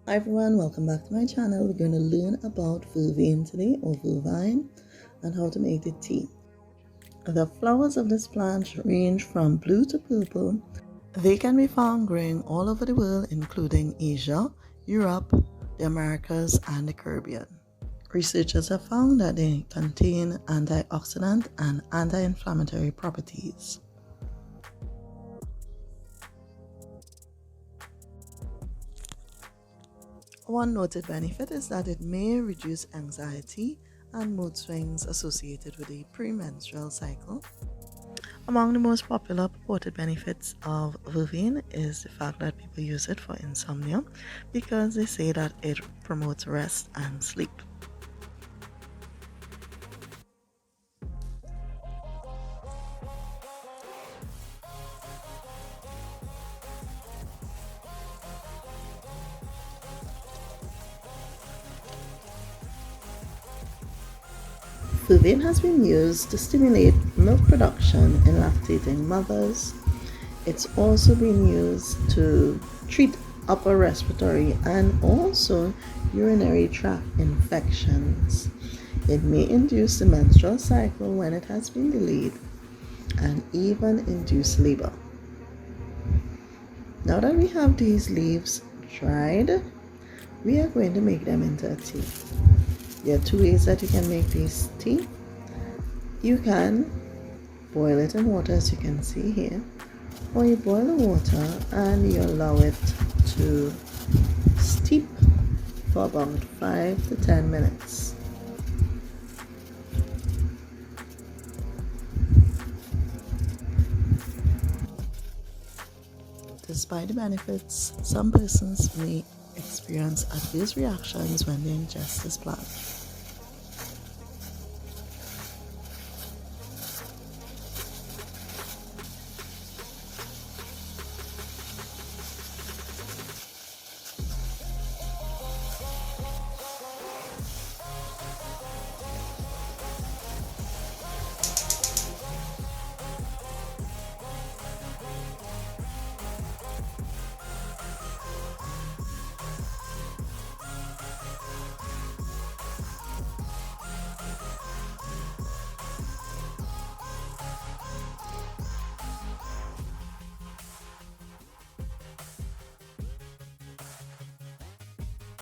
Hi everyone, welcome back to my channel. We're going to learn about vervain today, or vervain, and how to make the tea. The flowers of this plant range from blue to purple. They can be found growing all over the world, including Asia, Europe, the Americas, and the Caribbean. Researchers have found that they contain antioxidant and anti-inflammatory properties. One noted benefit is that it may reduce anxiety and mood swings associated with the premenstrual cycle. Among the most popular purported benefits of vervain is the fact that people use it for insomnia because they say that it promotes rest and sleep. Vervain has been used to stimulate milk production in lactating mothers. It's also been used to treat upper respiratory and also urinary tract infections. It may induce the menstrual cycle when it has been delayed and even induce labor. Now that we have these leaves dried, we are going to make them into a tea. There are two ways that you can make this tea. You can boil it in water, as you can see here, or you boil the water and you allow it to steep for about 5 to 10 minutes. Despite the benefits, some persons may experience adverse reactions when they ingest this plant.